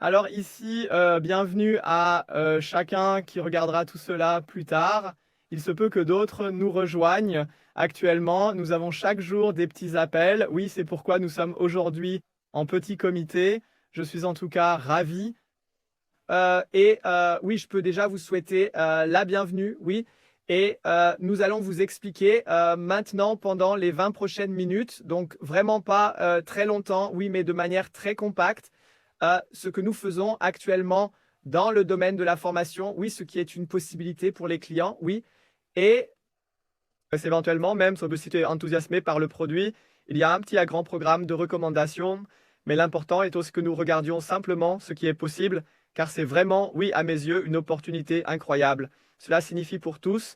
Alors ici, bienvenue à chacun qui regardera tout cela plus tard. Il se peut que d'autres nous rejoignent actuellement. Nous avons chaque jour des petits appels. Oui, c'est pourquoi nous sommes aujourd'hui en petit comité. Je suis en tout cas ravi. Oui, je peux déjà vous souhaiter la bienvenue. Oui. Et nous allons vous expliquer maintenant pendant les 20 prochaines minutes, donc vraiment pas très longtemps, oui, mais de manière très compacte, ce que nous faisons actuellement dans le domaine de la formation, oui, ce qui est une possibilité pour les clients, oui, et éventuellement, même si tu es enthousiasmé par le produit, il y a un petit à grand programme de recommandations, mais l'important est aussi que nous regardions simplement ce qui est possible, car c'est vraiment, oui, à mes yeux, une opportunité incroyable. Cela signifie pour tous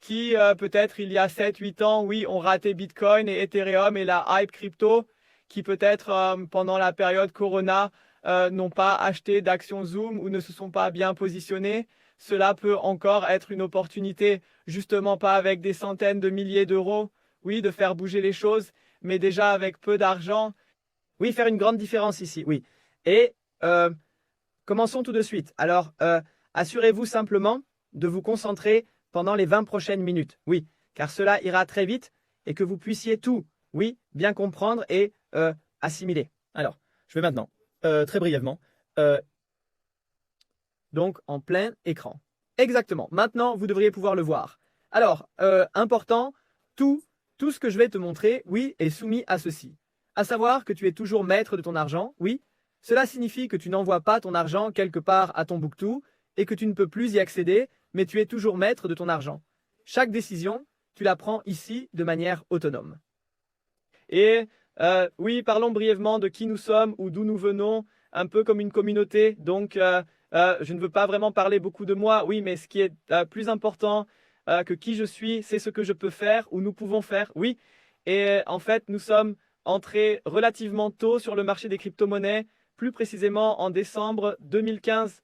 qui, peut-être il y a 7, 8 ans, oui, ont raté Bitcoin et Ethereum et la hype crypto, qui peut-être pendant la période Corona n'ont pas acheté d'actions Zoom ou ne se sont pas bien positionnés. Cela peut encore être une opportunité, justement pas avec des centaines de milliers d'euros, oui, de faire bouger les choses, mais déjà avec peu d'argent. Oui, faire une grande différence ici, oui. Et commençons tout de suite. Alors, assurez-vous simplement de vous concentrer pendant les 20 prochaines minutes. Oui, car cela ira très vite et que vous puissiez tout, oui, bien comprendre et assimiler. Alors, je vais maintenant, très brièvement, donc en plein écran. Exactement. Maintenant, vous devriez pouvoir le voir. Alors, important, tout ce que je vais te montrer, oui, est soumis à ceci. À savoir que tu es toujours maître de ton argent, oui. Cela signifie que tu n'envoies pas ton argent quelque part à Tombouctou et que tu ne peux plus y accéder, mais tu es toujours maître de ton argent. Chaque décision, tu la prends ici de manière autonome. Et oui, parlons brièvement de qui nous sommes ou d'où nous venons, un peu comme une communauté. Donc, je ne veux pas vraiment parler beaucoup de moi, oui, mais ce qui est plus important que qui je suis, c'est ce que je peux faire ou nous pouvons faire, oui. Et en fait, nous sommes entrés relativement tôt sur le marché des crypto-monnaies, plus précisément en décembre 2015.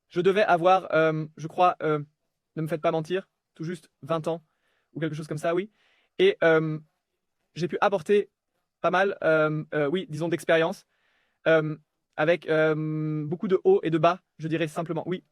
Je devais avoir, je crois, ne me faites pas mentir, tout juste 20 ans ou quelque chose comme ça, oui. Et j'ai pu apporter pas mal, oui, disons, d'expérience, euh, avec beaucoup de hauts et de bas, je dirais simplement, oui.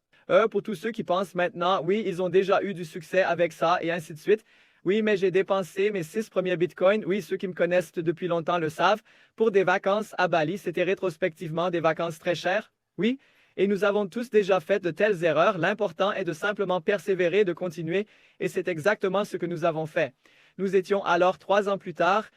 Pour tous ceux qui pensent maintenant, oui, ils ont déjà eu du succès avec ça et ainsi de suite. Oui, mais j'ai dépensé mes 6 premiers bitcoins. Oui, ceux qui me connaissent depuis longtemps le savent. Pour des vacances à Bali, c'était rétrospectivement des vacances très chères. Oui, et nous avons tous déjà fait de telles erreurs. L'important est de simplement persévérer, de continuer. Et c'est exactement ce que nous avons fait. Nous étions alors 3 ans plus tard,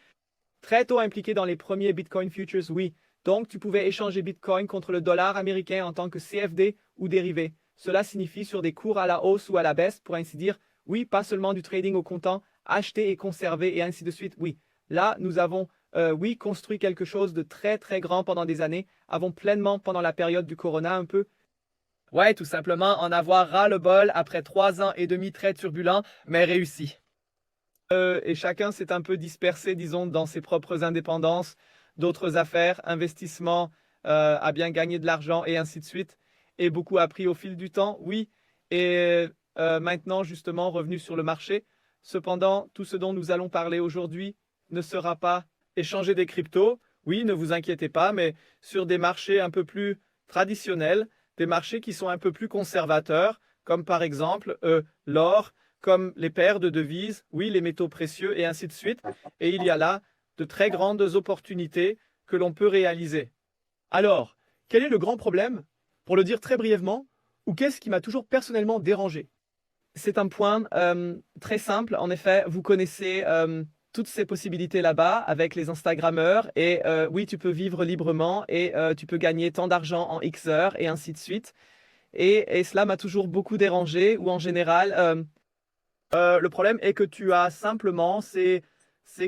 très tôt impliqués dans les premiers Bitcoin Futures, oui. Donc, tu pouvais échanger Bitcoin contre le dollar américain en tant que CFD ou dérivé. Cela signifie sur des cours à la hausse ou à la baisse, pour ainsi dire. Oui, pas seulement du trading au comptant, acheter et conserver et ainsi de suite. Oui, là, nous avons, oui, construit quelque chose de très, très grand pendant des années, avons pleinement pendant la période du Corona un peu. Ouais, tout simplement en avoir ras-le-bol après 3 ans et demi très turbulents, mais réussi. Et chacun s'est un peu dispersé, disons, dans ses propres indépendances, d'autres affaires, investissements, à bien gagner de l'argent et ainsi de suite. Et beaucoup appris au fil du temps, oui. Et maintenant, justement, revenu sur le marché. Cependant, tout ce dont nous allons parler aujourd'hui ne sera pas échanger des cryptos. Oui, ne vous inquiétez pas, mais sur des marchés un peu plus traditionnels, des marchés qui sont un peu plus conservateurs, comme par exemple l'or, comme les paires de devises, oui, les métaux précieux et ainsi de suite. Et il y a là de très grandes opportunités que l'on peut réaliser. Alors, quel est le grand problème? Pour le dire très brièvement, ou qu'est-ce qui m'a toujours personnellement dérangé? C'est un point très simple. En effet, vous connaissez toutes ces possibilités là-bas avec les Instagrammeurs. Et oui, tu peux vivre librement et tu peux gagner tant d'argent en X heures et ainsi de suite. Et cela m'a toujours beaucoup dérangé, ou en général, le problème est que tu as simplement ces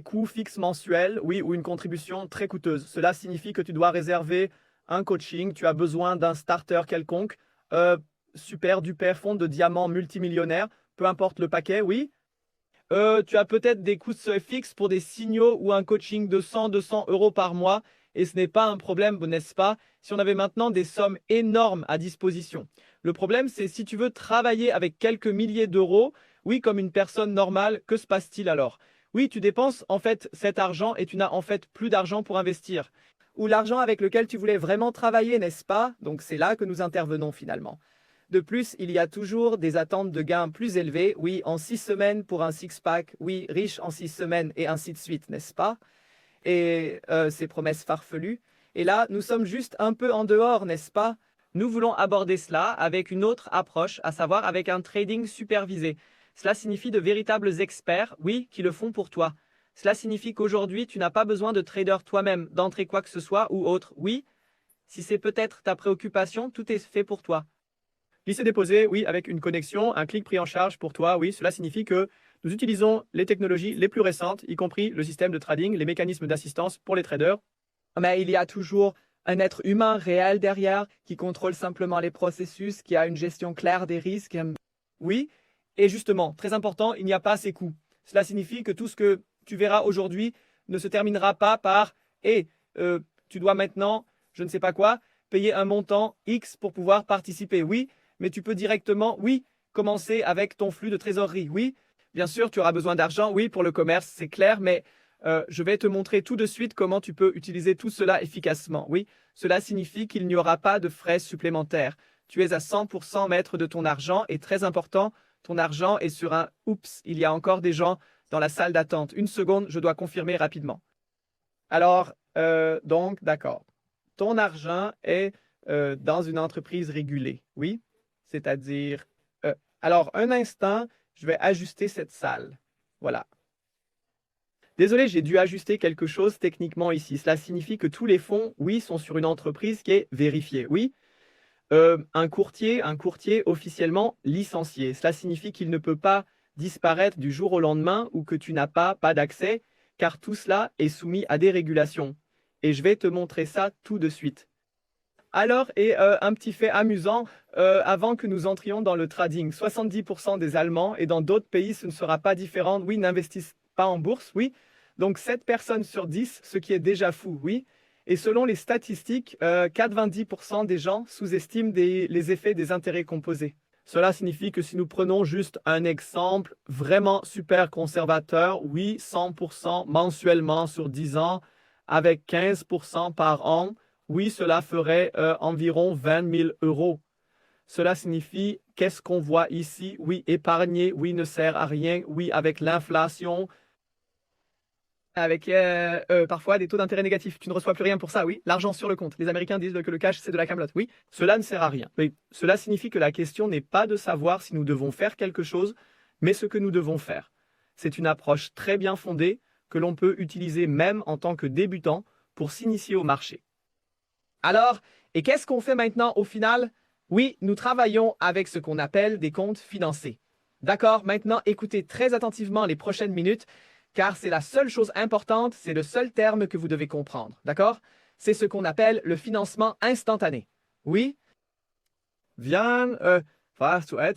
coûts fixes mensuels, oui, ou une contribution très coûteuse. Cela signifie que tu dois réserver un coaching, tu as besoin d'un starter quelconque, super duper fonds de diamants multimillionnaires, peu importe le paquet, oui. Tu as peut-être des coûts fixes pour des signaux ou un coaching de 100, 200 € par mois, et ce n'est pas un problème, n'est-ce pas, si on avait maintenant des sommes énormes à disposition. Le problème, c'est si tu veux travailler avec quelques milliers d'euros, oui, comme une personne normale, que se passe-t-il alors? Oui, tu dépenses en fait cet argent et tu n'as en fait plus d'argent pour investir. ou l'argent avec lequel tu voulais vraiment travailler, n'est-ce pas? Donc c'est là que nous intervenons finalement. De plus, il y a toujours des attentes de gains plus élevées, oui, en 6 semaines pour un six-pack, oui, riche en 6 semaines et ainsi de suite, n'est-ce pas? Et ces promesses farfelues. Et là, nous sommes juste un peu en dehors, n'est-ce pas? Nous voulons aborder cela avec une autre approche, à savoir avec un trading supervisé. Cela signifie de véritables experts, oui, qui le font pour toi. Cela signifie qu'aujourd'hui, tu n'as pas besoin de trader toi-même, d'entrer quoi que ce soit ou autre. Oui, si c'est peut-être ta préoccupation, tout est fait pour toi. Glisser déposer, oui, avec une connexion, un clic pris en charge pour toi, oui, cela signifie que nous utilisons les technologies les plus récentes, y compris le système de trading, les mécanismes d'assistance pour les traders. Mais il y a toujours un être humain réel derrière qui contrôle simplement les processus, qui a une gestion claire des risques. Oui, et justement, très important, il n'y a pas ces coûts. Cela signifie que tout ce que tu verras aujourd'hui ne se terminera pas par « et tu dois maintenant, je ne sais pas quoi, payer un montant X pour pouvoir participer. » Oui, mais tu peux directement, oui, commencer avec ton flux de trésorerie. Oui, bien sûr, tu auras besoin d'argent, oui, pour le commerce, c'est clair, mais je vais te montrer tout de suite comment tu peux utiliser tout cela efficacement. Oui, cela signifie qu'il n'y aura pas de frais supplémentaires. Tu es à 100% maître de ton argent et très important, ton argent est sur un « oups, il y a encore des gens dans la salle d'attente. Une seconde, je dois confirmer rapidement. » Alors, donc, d'accord. Ton argent est dans une entreprise régulée, oui? C'est-à-dire, alors, un instant, je vais ajuster cette salle. Voilà. Désolé, j'ai dû ajuster quelque chose techniquement ici. Cela signifie que tous les fonds, oui, sont sur une entreprise qui est vérifiée, oui? Un courtier officiellement licencié. Cela signifie qu'il ne peut pas disparaître du jour au lendemain ou que tu n'as pas d'accès, car tout cela est soumis à des régulations. Et je vais te montrer ça tout de suite. Alors, et un petit fait amusant, avant que nous entrions dans le trading, 70% des Allemands, et dans d'autres pays ce ne sera pas différent, oui, n'investissent pas en bourse, oui. Donc 7 personnes sur 10, ce qui est déjà fou, oui. Et selon les statistiques, 90% des gens sous-estiment les effets des intérêts composés. Cela signifie que si nous prenons juste un exemple vraiment super conservateur, oui, 100% mensuellement sur 10 ans, avec 15% par an, oui, cela ferait environ 20 000 euros. Cela signifie, qu'est-ce qu'on voit ici? Oui, épargner, oui, ne sert à rien, oui, avec l'inflation, avec parfois des taux d'intérêt négatifs. Tu ne reçois plus rien pour ça, oui. L'argent sur le compte. Les Américains disent que le cash, c'est de la camelote. Oui, cela ne sert à rien. Mais cela signifie que la question n'est pas de savoir si nous devons faire quelque chose, mais ce que nous devons faire. C'est une approche très bien fondée que l'on peut utiliser même en tant que débutant pour s'initier au marché. Alors, et qu'est-ce qu'on fait maintenant au final? Oui, nous travaillons avec ce qu'on appelle des comptes financés. D'accord, maintenant écoutez très attentivement les prochaines minutes, car c'est la seule chose importante, c'est le seul terme que vous devez comprendre. D'accord? C'est ce qu'on appelle le financement instantané. Oui? Bien,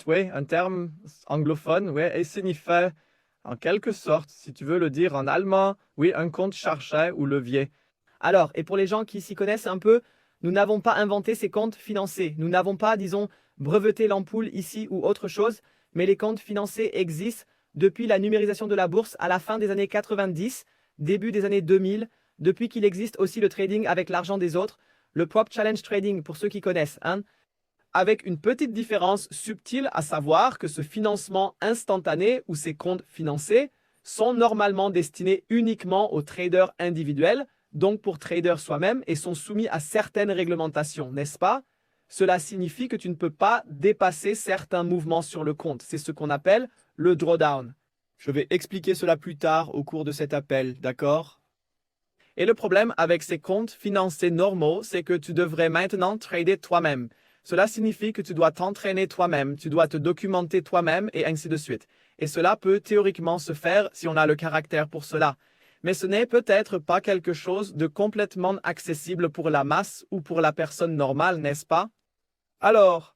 oui, un terme anglophone, oui, et signifie, en quelque sorte, si tu veux le dire en allemand, oui, un compte chargé ou levier. Alors, et pour les gens qui s'y connaissent un peu, nous n'avons pas inventé ces comptes financés. Nous n'avons pas, disons, breveté l'ampoule ici ou autre chose, mais les comptes financés existent depuis la numérisation de la bourse à la fin des années 90, début des années 2000, depuis qu'il existe aussi le trading avec l'argent des autres, le prop challenge trading pour ceux qui connaissent, hein, avec une petite différence subtile à savoir que ce financement instantané ou ces comptes financés sont normalement destinés uniquement aux traders individuels, donc pour trader soi-même, et sont soumis à certaines réglementations, n'est-ce pas? Cela signifie que tu ne peux pas dépasser certains mouvements sur le compte. C'est ce qu'on appelle le drawdown. Je vais expliquer cela plus tard au cours de cet appel, d'accord? Et le problème avec ces comptes financés normaux, c'est que tu devrais maintenant trader toi-même. Cela signifie que tu dois t'entraîner toi-même, tu dois te documenter toi-même et ainsi de suite. Et cela peut théoriquement se faire si on a le caractère pour cela. Mais ce n'est peut-être pas quelque chose de complètement accessible pour la masse ou pour la personne normale, n'est-ce pas? Alors,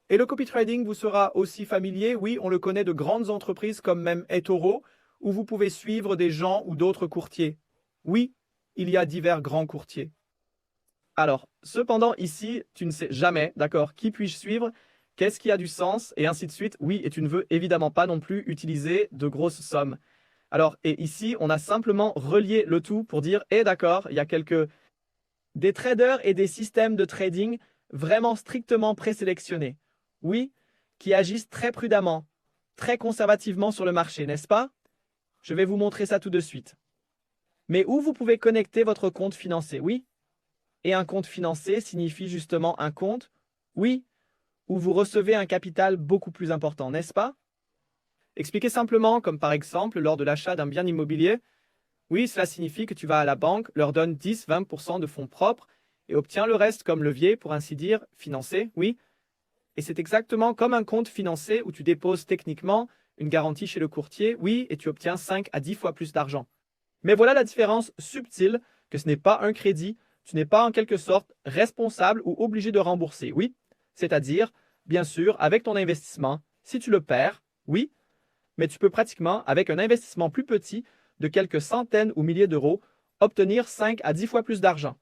et le copy trading vous sera aussi familier, oui, on le connaît de grandes entreprises comme même eToro, où vous pouvez suivre des gens ou d'autres courtiers. Oui, il y a divers grands courtiers. Alors, cependant, ici, tu ne sais jamais, d'accord, qui puis-je suivre, qu'est-ce qui a du sens, et ainsi de suite. Oui, et tu ne veux évidemment pas non plus utiliser de grosses sommes. Alors, et ici, on a simplement relié le tout pour dire, d'accord, il y a quelques Des traders et des systèmes de trading vraiment strictement présélectionnés. Oui, qui agissent très prudemment, très conservativement sur le marché, n'est-ce pas? Je vais vous montrer ça tout de suite. Mais où vous pouvez connecter votre compte financier, oui? Et un compte financier signifie justement un compte, oui, où vous recevez un capital beaucoup plus important, n'est-ce pas? Expliquez simplement, comme par exemple lors de l'achat d'un bien immobilier. Oui, cela signifie que tu vas à la banque, leur donnes 10-20% de fonds propres et obtiens le reste comme levier, pour ainsi dire, financé, oui. Et c'est exactement comme un compte financé où tu déposes techniquement une garantie chez le courtier, oui, et tu obtiens 5 à 10 fois plus d'argent. Mais voilà la différence subtile, que ce n'est pas un crédit, tu n'es pas en quelque sorte responsable ou obligé de rembourser, oui. C'est-à-dire, bien sûr, avec ton investissement, si tu le perds, oui, mais tu peux pratiquement, avec un investissement plus petit, de quelques centaines ou milliers d'euros, obtenir 5 à 10 fois plus d'argent.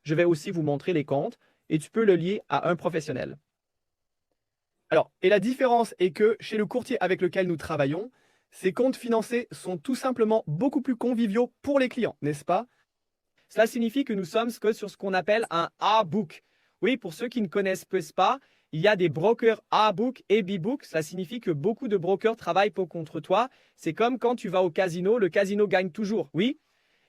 Je vais aussi vous montrer les comptes et tu peux le lier à un professionnel. Alors, et la différence est que chez le courtier avec lequel nous travaillons, ces comptes financés sont tout simplement beaucoup plus conviviaux pour les clients, n'est-ce pas? Cela signifie que nous sommes sur ce qu'on appelle un A-book. Oui, pour ceux qui ne connaissent pas, il y a des brokers A-book et B-book. Cela signifie que beaucoup de brokers travaillent contre toi. C'est comme quand tu vas au casino, le casino gagne toujours, oui.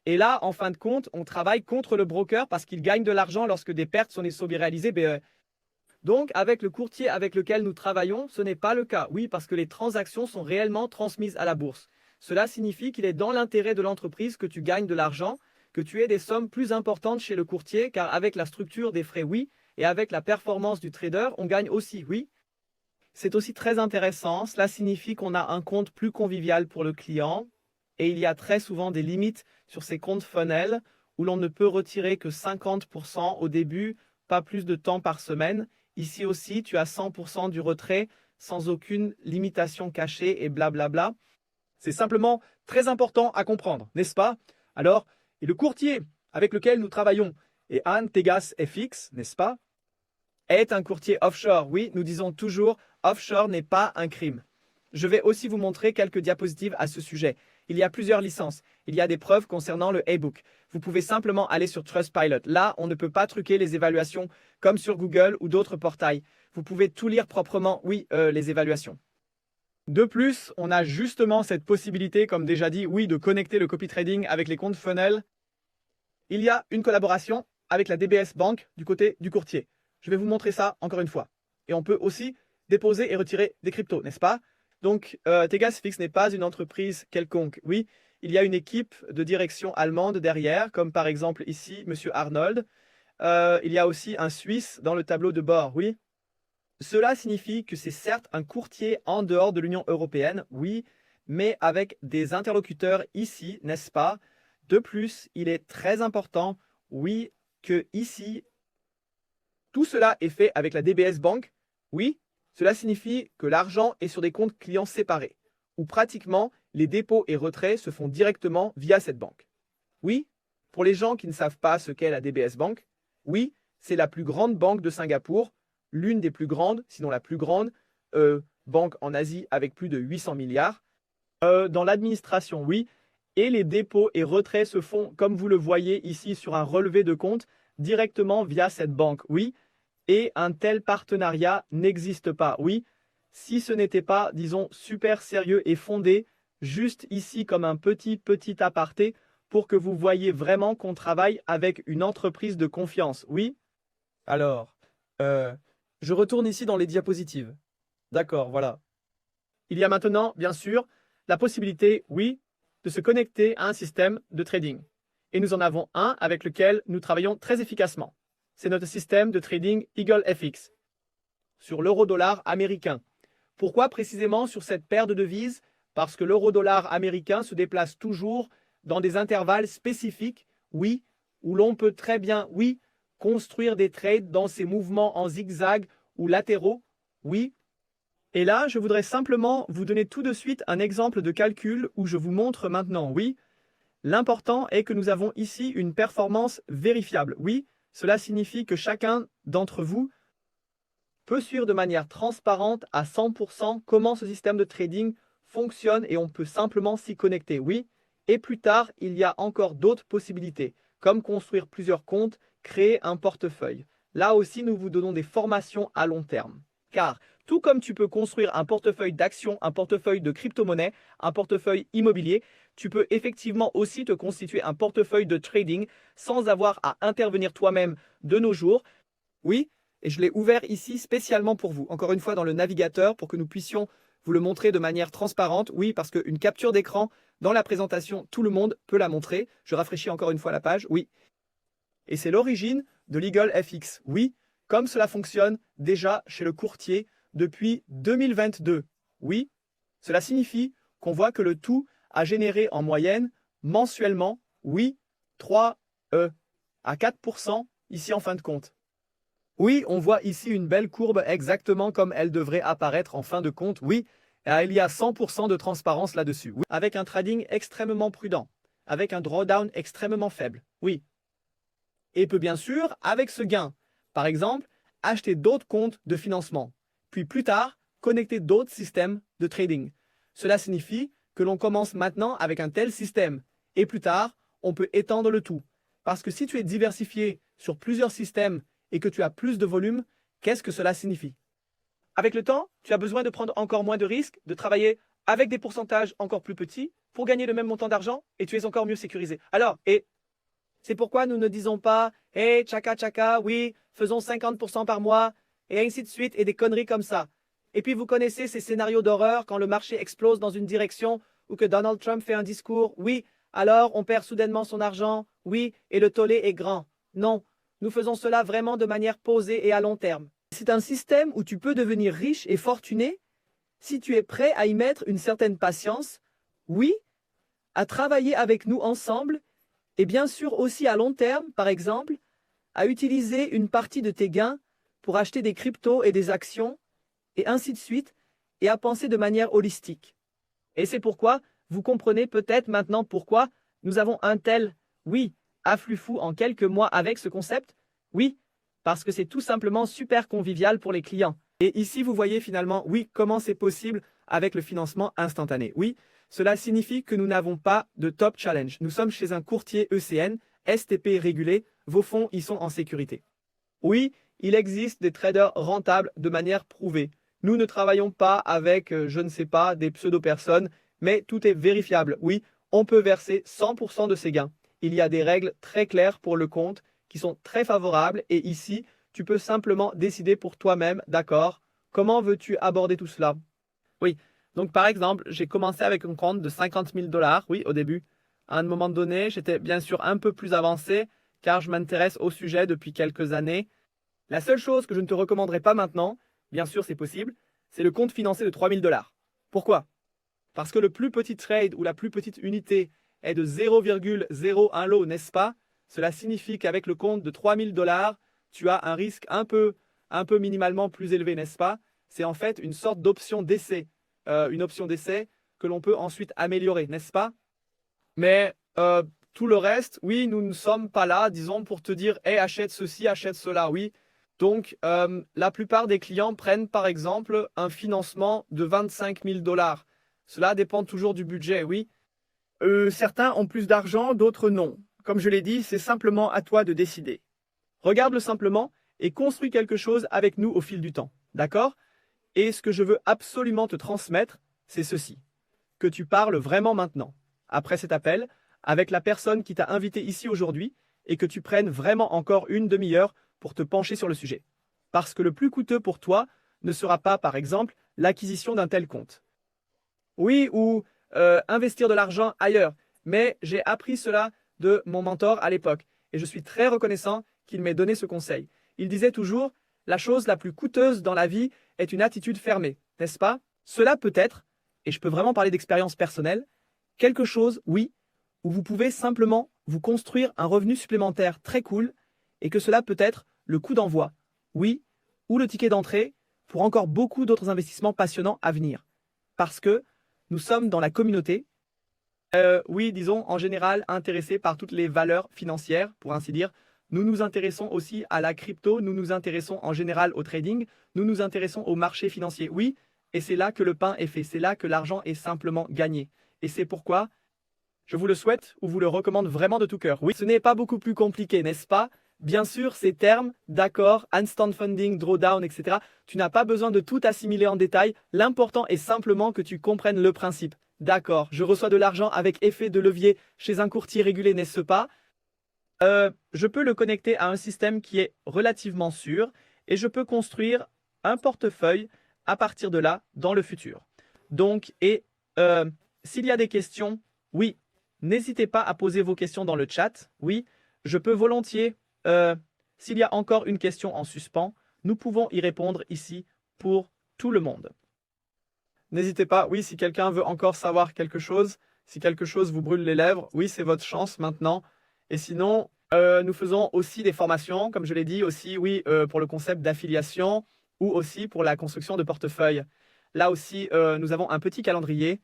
Et là, en fin de compte, on travaille contre le broker parce qu'il gagne de l'argent lorsque des pertes sont réalisées. Donc, avec le courtier avec lequel nous travaillons, ce n'est pas le cas. Oui, parce que les transactions sont réellement transmises à la bourse. Cela signifie qu'il est dans l'intérêt de l'entreprise que tu gagnes de l'argent, que tu aies des sommes plus importantes chez le courtier, car avec la structure des frais, oui, et avec la performance du trader, on gagne aussi, oui. C'est aussi très intéressant, cela signifie qu'on a un compte plus convivial pour le client, et il y a très souvent des limites sur ces comptes funnel, où l'on ne peut retirer que 50% au début, pas plus de temps par semaine. Ici aussi, tu as 100% du retrait, sans aucune limitation cachée et blablabla. C'est simplement très important à comprendre, n'est-ce pas? Alors, et le courtier avec lequel nous travaillons, et Anne Tegas FX, n'est-ce pas, est un courtier offshore. Oui, nous disons toujours, offshore n'est pas un crime. Je vais aussi vous montrer quelques diapositives à ce sujet. Il y a plusieurs licences. Il y a des preuves concernant le e-book. Vous pouvez simplement aller sur Trustpilot. Là, on ne peut pas truquer les évaluations comme sur Google ou d'autres portails. Vous pouvez tout lire proprement, oui, les évaluations. De plus, on a justement cette possibilité, comme déjà dit, oui, de connecter le copy trading avec les comptes funnel. Il y a une collaboration avec la DBS Bank du côté du courtier. Je vais vous montrer ça encore une fois. Et on peut aussi déposer et retirer des cryptos, n'est-ce pas? Donc, Tegasfix n'est pas une entreprise quelconque. Oui, il y a une équipe de direction allemande derrière, comme par exemple ici, M. Arnold. Il y a aussi un Suisse dans le tableau de bord, oui. Cela signifie que c'est certes un courtier en dehors de l'Union européenne, oui, mais avec des interlocuteurs ici, n'est-ce pas? De plus, il est très important, oui, que ici, tout cela est fait avec la DBS Bank. Oui, cela signifie que l'argent est sur des comptes clients séparés, où pratiquement les dépôts et retraits se font directement via cette banque. Oui, pour les gens qui ne savent pas ce qu'est la DBS Bank, oui, c'est la plus grande banque de Singapour, l'une des plus grandes, sinon la plus grande, banque en Asie avec plus de 800 milliards. Dans l'administration, oui, et les dépôts et retraits se font, comme vous le voyez ici sur un relevé de compte, directement via cette banque, oui, et un tel partenariat n'existe pas, oui, si ce n'était pas, disons, super sérieux et fondé, juste ici comme un petit aparté, pour que vous voyez vraiment qu'on travaille avec une entreprise de confiance, oui. Alors, je retourne ici dans les diapositives. D'accord, voilà. Il y a maintenant, bien sûr, la possibilité, oui, de se connecter à un système de trading. Et nous en avons un avec lequel nous travaillons très efficacement. C'est notre système de trading Eagle FX sur l'euro-dollar américain. Pourquoi précisément sur cette paire de devises? Parce que l'euro-dollar américain se déplace toujours dans des intervalles spécifiques, oui, où l'on peut très bien, oui, construire des trades dans ces mouvements en zigzag ou latéraux, oui. Et là, je voudrais simplement vous donner tout de suite un exemple de calcul où je vous montre maintenant, oui. L'important est que nous avons ici une performance vérifiable, oui. Cela signifie que chacun d'entre vous peut suivre de manière transparente à 100% comment ce système de trading fonctionne et on peut simplement s'y connecter, oui. Et plus tard, il y a encore d'autres possibilités, comme construire plusieurs comptes, créer un portefeuille. Là aussi, nous vous donnons des formations à long terme. Car tout comme tu peux construire un portefeuille d'actions, un portefeuille de crypto-monnaie, un portefeuille immobilier, tu peux effectivement aussi te constituer un portefeuille de trading sans avoir à intervenir toi-même de nos jours. Oui, et je l'ai ouvert ici spécialement pour vous, encore une fois dans le navigateur pour que nous puissions vous le montrer de manière transparente. Oui, parce qu'une capture d'écran dans la présentation, tout le monde peut la montrer. Je rafraîchis encore une fois la page, oui. Et c'est l'origine de l'Eagle FX. Oui, comme cela fonctionne déjà chez le courtier depuis 2022. Oui, cela signifie qu'on voit que le tout a généré en moyenne mensuellement, oui, 3 à 4% ici en fin de compte. Oui, on voit ici une belle courbe exactement comme elle devrait apparaître en fin de compte. Oui, il y a 100% de transparence là-dessus. Oui, avec un trading extrêmement prudent, avec un drawdown extrêmement faible. Oui. Et peut bien sûr, avec ce gain, par exemple, acheter d'autres comptes de financement, puis plus tard, connecter d'autres systèmes de trading. Cela signifie que l'on commence maintenant avec un tel système, et plus tard, on peut étendre le tout. Parce que si tu es diversifié sur plusieurs systèmes et que tu as plus de volume, qu'est-ce que cela signifie? Avec le temps, tu as besoin de prendre encore moins de risques, de travailler avec des pourcentages encore plus petits pour gagner le même montant d'argent et tu es encore mieux sécurisé. Alors, et c'est pourquoi nous ne disons pas « Hey, tchaka tchaka, oui, faisons 50% par mois » et ainsi de suite et des conneries comme ça. Et puis vous connaissez ces scénarios d'horreur quand le marché explose dans une direction ou que Donald Trump fait un discours. Oui, alors on perd soudainement son argent. Oui, et le tollé est grand. Non, nous faisons cela vraiment de manière posée et à long terme. C'est un système où tu peux devenir riche et fortuné si tu es prêt à y mettre une certaine patience. Oui, à travailler avec nous ensemble et bien sûr aussi à long terme, par exemple, à utiliser une partie de tes gains pour acheter des cryptos et des actions, et ainsi de suite, et à penser de manière holistique. Et c'est pourquoi vous comprenez peut-être maintenant pourquoi nous avons un tel, oui, afflux fou en quelques mois avec ce concept. Oui, parce que c'est tout simplement super convivial pour les clients. Et ici, vous voyez finalement, oui, comment c'est possible avec le financement instantané. Oui, cela signifie que nous n'avons pas de top challenge. Nous sommes chez un courtier ECN, STP régulé, vos fonds y sont en sécurité. Oui, il existe des traders rentables de manière prouvée. Nous ne travaillons pas avec, je ne sais pas, des pseudo-personnes, mais tout est vérifiable. Oui, on peut verser 100% de ses gains. Il y a des règles très claires pour le compte qui sont très favorables et ici, tu peux simplement décider pour toi-même, d'accord, comment veux-tu aborder tout cela? Oui, donc par exemple, j'ai commencé avec un compte de 50 000 $, oui, au début. À un moment donné, j'étais bien sûr un peu plus avancé car je m'intéresse au sujet depuis quelques années. La seule chose que je ne te recommanderais pas maintenant, bien sûr c'est possible, c'est le compte financé de 3 000 $. Pourquoi? Parce que le plus petit trade ou la plus petite unité est de 0,01 lot, n'est-ce pas? Cela signifie qu'avec le compte de 3 000 $, tu as un risque un peu minimalement plus élevé, n'est-ce pas? C'est en fait une sorte d'option d'essai, une option d'essai que l'on peut ensuite améliorer, n'est-ce pas? Mais tout le reste, oui, nous ne sommes pas là, disons, pour te dire, hey, achète ceci, achète cela, oui. Donc, la plupart des clients prennent par exemple un financement de 25 000 $. Cela dépend toujours du budget, oui. Certains ont plus d'argent, d'autres non. Comme je l'ai dit, c'est simplement à toi de décider. Regarde-le simplement et construis quelque chose avec nous au fil du temps, d'accord? Et ce que je veux absolument te transmettre, c'est ceci. Que tu parles vraiment maintenant, après cet appel, avec la personne qui t'a invité ici aujourd'hui et que tu prennes vraiment encore une demi-heure pour te pencher sur le sujet. Parce que le plus coûteux pour toi ne sera pas, par exemple, l'acquisition d'un tel compte. Oui, ou investir de l'argent ailleurs. Mais j'ai appris cela de mon mentor à l'époque et je suis très reconnaissant qu'il m'ait donné ce conseil. Il disait toujours, la chose la plus coûteuse dans la vie est une attitude fermée, n'est-ce pas? Cela peut être, et je peux vraiment parler d'expérience personnelle, quelque chose, oui, où vous pouvez simplement vous construire un revenu supplémentaire très cool et que cela peut être le coût d'envoi, oui, ou le ticket d'entrée pour encore beaucoup d'autres investissements passionnants à venir. Parce que nous sommes dans la communauté, oui, disons en général intéressés par toutes les valeurs financières, pour ainsi dire. Nous nous intéressons aussi à la crypto, nous nous intéressons en général au trading, nous nous intéressons au marché financier, oui, et c'est là que le pain est fait, c'est là que l'argent est simplement gagné. Et c'est pourquoi Je vous le souhaite ou vous le recommande vraiment de tout cœur. Oui, ce n'est pas beaucoup plus compliqué, n'est-ce pas? Bien sûr, ces termes, d'accord, instant funding, drawdown, etc., tu n'as pas besoin de tout assimiler en détail. L'important est simplement que tu comprennes le principe. D'accord, je reçois de l'argent avec effet de levier chez un courtier régulé, n'est-ce pas? Je peux le connecter à un système qui est relativement sûr et je peux construire un portefeuille à partir de là dans le futur. Donc, s'il y a des questions, oui, n'hésitez pas à poser vos questions dans le chat. Oui, je peux volontiers, s'il y a encore une question en suspens, nous pouvons y répondre ici pour tout le monde. N'hésitez pas, oui, si quelqu'un veut encore savoir quelque chose, si quelque chose vous brûle les lèvres, oui, c'est votre chance maintenant. Et sinon, nous faisons aussi des formations, comme je l'ai dit, aussi, oui, pour le concept d'affiliation ou aussi pour la construction de portefeuille. Là aussi, nous avons un petit calendrier.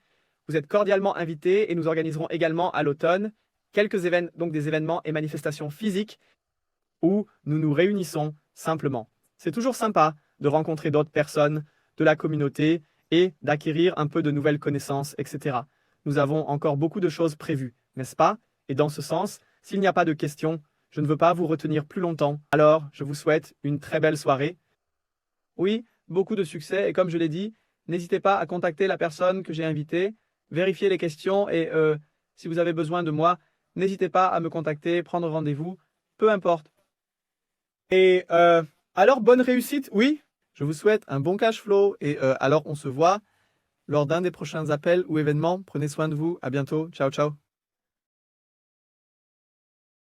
Vous êtes cordialement invités et nous organiserons également à l'automne quelques événements, donc des événements et manifestations physiques où nous nous réunissons simplement. C'est toujours sympa de rencontrer d'autres personnes de la communauté et d'acquérir un peu de nouvelles connaissances, etc. Nous avons encore beaucoup de choses prévues, n'est-ce pas? Et dans ce sens, s'il n'y a pas de questions, je ne veux pas vous retenir plus longtemps. Alors, je vous souhaite une très belle soirée. Oui, beaucoup de succès et comme je l'ai dit, n'hésitez pas à contacter la personne que j'ai invitée, vérifier les questions et si vous avez besoin de moi, n'hésitez pas à me contacter, prendre rendez-vous, peu importe. Et alors, bonne réussite, oui, je vous souhaite un bon cash flow et alors on se voit lors d'un des prochains appels ou événements. Prenez soin de vous, à bientôt, ciao ciao.